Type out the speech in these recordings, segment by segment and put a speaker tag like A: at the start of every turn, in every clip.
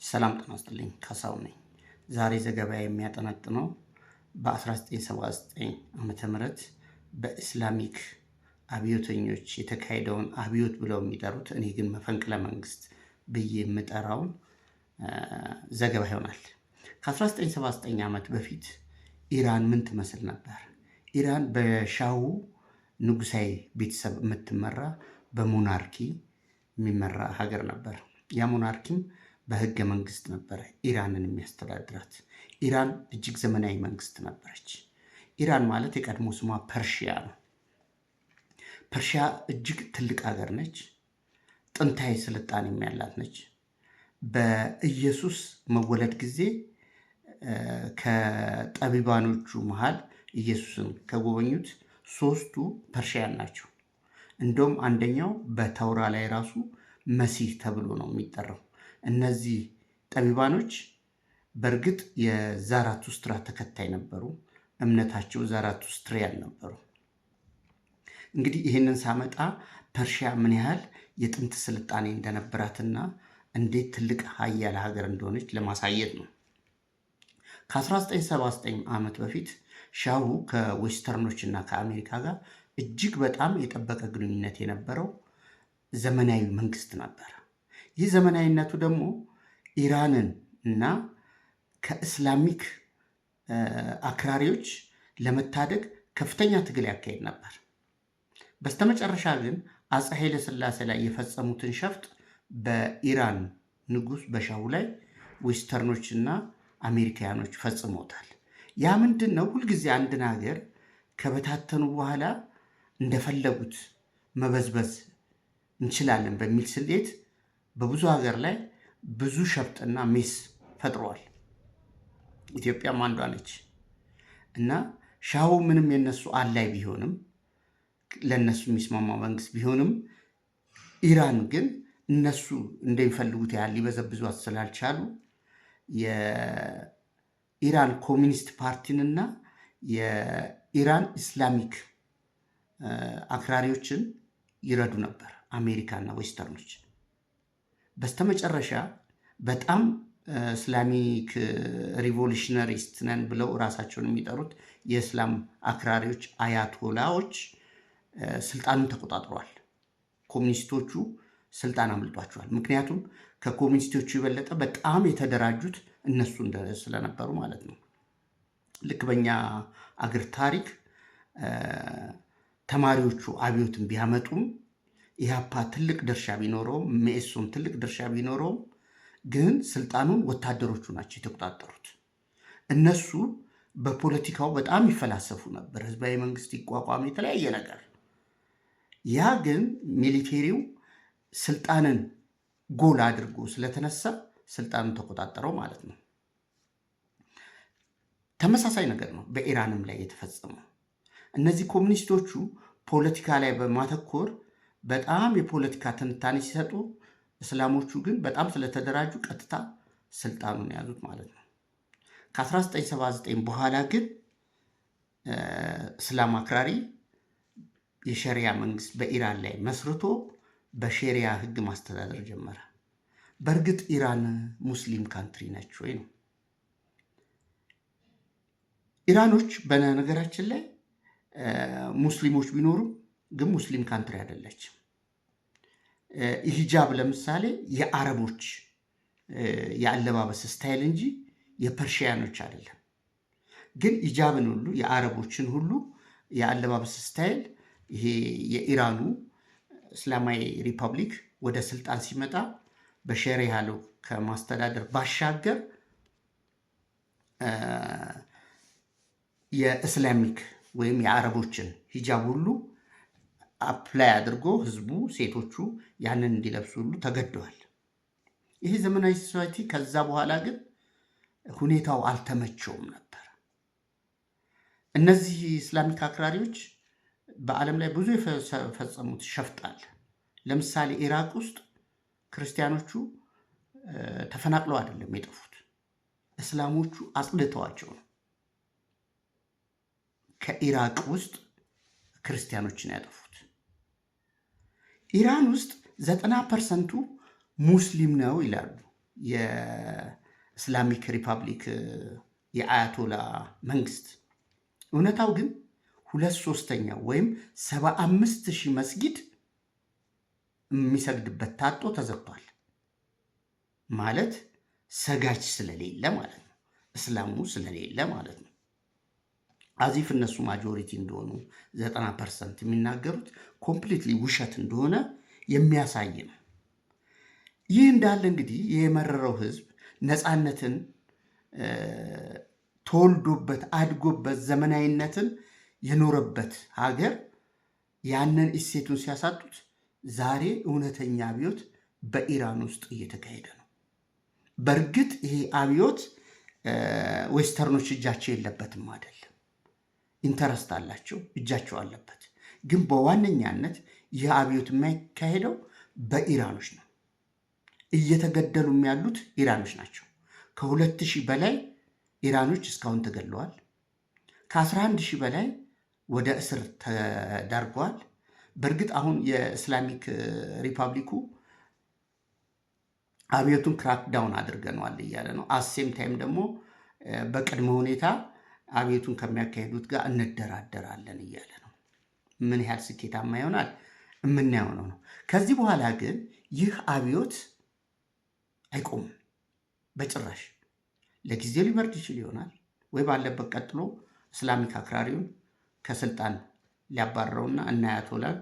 A: ሰላም ጤና ይስጥልኝ ካሳሁን ነኝ። ዛሬ ዘገባዬ የሚያጠነጥነው በ1979 ዓመተ ምህረት በእስላሚክ አብዮተኞች የተካሄደውን አብዮት ብለው የሚጠሩት እኔ ግን መፈንቅለ መንግስት ብዬ የምጠራውን ዘገባ ይሆናል። ከ1979 ዓመት በፊት ኢራን ምን ትመስል ነበር? ኢራን በሻሁ ንጉሳዊ ቤተሰብ የምትመራ በሞናርኪ የሚመራ ሀገር ነበር። ያ ሞናርኪም በህገ መንግስት ነበር ኢራንን የሚያስተዳድራት። ኢራን እጅግ ዘመናዊ መንግስት ነበረች። ኢራን ማለት የቀድሞ ስሟ ፐርሺያ ነው። ፐርሺያ እጅግ ትልቅ ሀገር ነች። ጥንታዊ ስልጣኔ ያላት ነች። በኢየሱስ መወለድ ጊዜ ከጠቢባኖቹ መሃል ኢየሱስን ከጎበኙት ሶስቱ ፐርሺያን ናቸው። እንደውም አንደኛው በተውራ ላይ ራሱ መሲህ ተብሎ ነው የሚጠራው። እነዚህ ጠቢባኖች በእርግጥ የዛራቱስትራ ተከታይ ነበሩ። እምነታቸው ዛራቱስትሪያን ነበሩ። እንግዲህ ይህንን ሳመጣ ፐርሺያ ምን ያህል የጥንት ስልጣኔ እንደነበራትና እንዴት ትልቅ ሀያል ሀገር እንደሆነች ለማሳየት ነው። ከ1979 ዓመት በፊት ሻሁ ከዌስተርኖች እና ከአሜሪካ ጋር እጅግ በጣም የጠበቀ ግንኙነት የነበረው ዘመናዊ መንግስት ነበር። ይህ ዘመናዊነቱ ደግሞ ኢራንን እና ከእስላሚክ አክራሪዎች ለመታደግ ከፍተኛ ትግል ያካሄድ ነበር። በስተመጨረሻ ግን አፄ ኃይለ ሥላሴ ላይ የፈጸሙትን ሸፍጥ በኢራን ንጉስ በሻሁ ላይ ዌስተርኖች እና አሜሪካኖች ፈጽመውታል። ያ ምንድን ነው? ሁልጊዜ አንድን ሀገር ከበታተኑ በኋላ እንደፈለጉት መበዝበዝ እንችላለን በሚል ስሌት በብዙ ሀገር ላይ ብዙ ሸፍጥና ሜስ ፈጥረዋል። ኢትዮጵያም አንዷ ነች እና ሻሁ ምንም የነሱ አላይ ቢሆንም ለነሱ የሚስማማ መንግስት ቢሆንም ኢራን ግን እነሱ እንደሚፈልጉት ያህል ሊበዘብዟት ስላልቻሉ የኢራን ኮሚኒስት ፓርቲንና የኢራን ኢስላሚክ አክራሪዎችን ይረዱ ነበር አሜሪካና ዌስተርኖች። በስተመጨረሻ በጣም እስላሚክ ሪቮሉሽነሪስት ነን ብለው ራሳቸውን የሚጠሩት የእስላም አክራሪዎች አያቶላዎች ስልጣኑን ተቆጣጥረዋል። ኮሚኒስቶቹ ስልጣን አምልጧቸዋል። ምክንያቱም ከኮሚኒስቶቹ የበለጠ በጣም የተደራጁት እነሱ ስለነበሩ ማለት ነው። ልክ በኛ አገር ታሪክ ተማሪዎቹ አብዮትን ቢያመጡም ኢህአፓ ትልቅ ድርሻ ቢኖረውም መኢሶን ትልቅ ድርሻ ቢኖረውም ግን ስልጣኑን ወታደሮቹ ናቸው የተቆጣጠሩት። እነሱ በፖለቲካው በጣም ይፈላሰፉ ነበር። ህዝባዊ መንግስት ይቋቋም፣ የተለያየ ነገር። ያ ግን ሚሊቴሪው ስልጣንን ጎል አድርጎ ስለተነሳ ስልጣኑን ተቆጣጠረው ማለት ነው። ተመሳሳይ ነገር ነው በኢራንም ላይ የተፈጸመው። እነዚህ ኮሚኒስቶቹ ፖለቲካ ላይ በማተኮር በጣም የፖለቲካ ትንታኔ ሲሰጡ፣ እስላሞቹ ግን በጣም ስለተደራጁ ቀጥታ ስልጣኑን ያዙት ማለት ነው። ከ1979 በኋላ ግን እስላም አክራሪ የሸሪያ መንግስት በኢራን ላይ መስርቶ በሸሪያ ህግ ማስተዳደር ጀመረ። በእርግጥ ኢራን ሙስሊም ካንትሪ ነች ወይ ነው? ኢራኖች በነገራችን ላይ ሙስሊሞች ቢኖሩም ግን ሙስሊም ካንትሪ አይደለችም። ሂጃብ ለምሳሌ የአረቦች የአለባበስ ስታይል እንጂ የፐርሺያኖች አይደለም። ግን ሂጃብን ሁሉ የአረቦችን ሁሉ የአለባበስ ስታይል ይሄ የኢራኑ እስላማዊ ሪፐብሊክ ወደ ስልጣን ሲመጣ በሸሪያ ለው ከማስተዳደር ባሻገር የእስላሚክ ወይም የአረቦችን ሂጃብ ሁሉ አፕላይ አድርጎ ህዝቡ፣ ሴቶቹ ያንን እንዲለብሱ ሁሉ ተገደዋል። ይሄ ዘመናዊ ሶሳይቲ። ከዛ በኋላ ግን ሁኔታው አልተመቸውም ነበር። እነዚህ እስላሚክ አክራሪዎች በዓለም ላይ ብዙ የፈጸሙት ሸፍጥ አለ። ለምሳሌ ኢራቅ ውስጥ ክርስቲያኖቹ ተፈናቅለው አይደለም የጠፉት፣ እስላሞቹ አጽድተዋቸው ነው ከኢራቅ ውስጥ ክርስቲያኖችን ያጠፉት። ኢራን ውስጥ 90% ሙስሊም ነው ይላሉ። የእስላሚክ ሪፐብሊክ የአያቶላ መንግስት። እውነታው ግን 2/3 ወይም 75,000 መስጊድ የሚሰግድበት ታጦ ተዘግቷል። ማለት ሰጋጅ ስለሌለ ማለት ነው። እስላሙ ስለሌለ ማለት ነው። አዚፍ እነሱ ማጆሪቲ እንደሆኑ 90% የሚናገሩት ኮምፕሊትሊ ውሸት እንደሆነ የሚያሳይ ነው። ይህ እንዳለ እንግዲህ የመረረው ህዝብ ነፃነትን ተወልዶበት አድጎበት ዘመናዊነትን የኖረበት ሀገር ያንን እሴቱን ሲያሳጡት ዛሬ እውነተኛ አብዮት በኢራን ውስጥ እየተካሄደ ነው። በእርግጥ ይሄ አብዮት ዌስተርኖች እጃቸው የለበትም አይደለም፣ ኢንተረስት አላቸው፣ እጃቸው አለበት። ግን በዋነኛነት ይህ አብዮት የሚካሄደው በኢራኖች ነው። እየተገደሉም ያሉት ኢራኖች ናቸው። ከ2,000 በላይ ኢራኖች እስካሁን ተገድለዋል። ከ11,000 በላይ ወደ እስር ተዳርገዋል። በእርግጥ አሁን የእስላሚክ ሪፐብሊኩ አብዮቱን ክራክዳውን አድርገነዋል እያለ ነው። አሴም ታይም ደግሞ በቅድመ ሁኔታ አብዮቱን ከሚያካሄዱት ጋር እንደራደራለን እያለ ነው። ምን ያህል ስኬታማ ይሆናል የምናየው ነው። ከዚህ በኋላ ግን ይህ አብዮት አይቆምም በጭራሽ። ለጊዜው ሊበርድ ይችል ይሆናል ወይ ባለበት ቀጥሎ እስላሚክ አክራሪውን ከስልጣን ሊያባረውና እና አያቶላን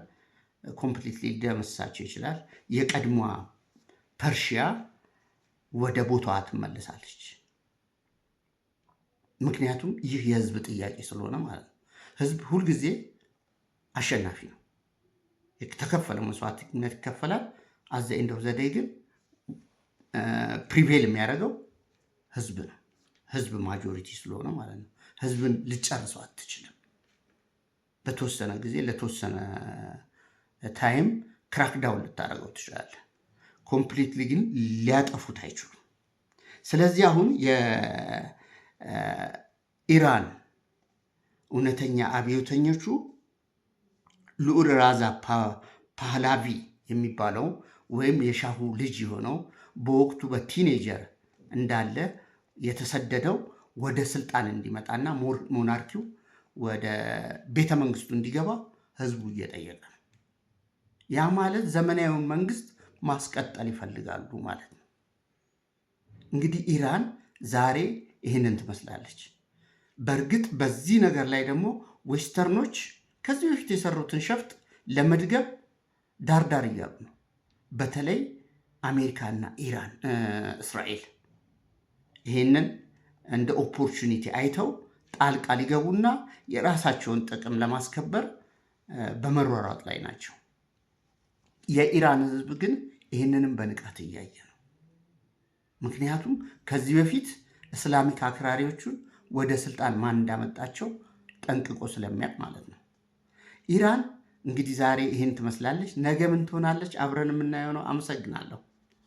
A: ኮምፕሊትሊ ሊደመስሳቸው ይችላል። የቀድሞዋ ፐርሺያ ወደ ቦታዋ ትመለሳለች። ምክንያቱም ይህ የህዝብ ጥያቄ ስለሆነ ማለት ነው። ህዝብ ሁልጊዜ አሸናፊ ነው። የተከፈለ መስዋዕትነት ይከፈላል። አዘ ኤንድ ኦፍ ዘ ዴይ ግን ፕሪቬል የሚያደርገው ህዝብ ነው። ህዝብ ማጆሪቲ ስለሆነ ማለት ነው። ህዝብን ልጨርሰው አትችልም። በተወሰነ ጊዜ ለተወሰነ ታይም ክራክዳውን ልታደርገው ትችላለህ። ኮምፕሊትሊ ግን ሊያጠፉት አይችሉም። ስለዚህ አሁን የኢራን እውነተኛ አብዮተኞቹ ልዑል ራዛ ፓህላቪ የሚባለው ወይም የሻሁ ልጅ የሆነው በወቅቱ በቲኔጀር እንዳለ የተሰደደው ወደ ስልጣን እንዲመጣና ሞናርኪው ወደ ቤተ መንግስቱ እንዲገባ ህዝቡ እየጠየቀ ነው። ያ ማለት ዘመናዊውን መንግስት ማስቀጠል ይፈልጋሉ ማለት ነው። እንግዲህ ኢራን ዛሬ ይህንን ትመስላለች። በእርግጥ በዚህ ነገር ላይ ደግሞ ዌስተርኖች ከዚህ በፊት የሰሩትን ሸፍጥ ለመድገብ ዳርዳር እያሉ ነው። በተለይ አሜሪካና ኢራን፣ እስራኤል ይህንን እንደ ኦፖርቹኒቲ አይተው ጣልቃ ሊገቡና የራሳቸውን ጥቅም ለማስከበር በመሯሯጥ ላይ ናቸው። የኢራን ህዝብ ግን ይህንንም በንቃት እያየ ነው። ምክንያቱም ከዚህ በፊት እስላሚክ አክራሪዎቹን ወደ ስልጣን ማን እንዳመጣቸው ጠንቅቆ ስለሚያውቅ ማለት ነው። ኢራን እንግዲህ ዛሬ ይህን ትመስላለች። ነገ ምን ትሆናለች? አብረን የምናየው ነው። አመሰግናለሁ።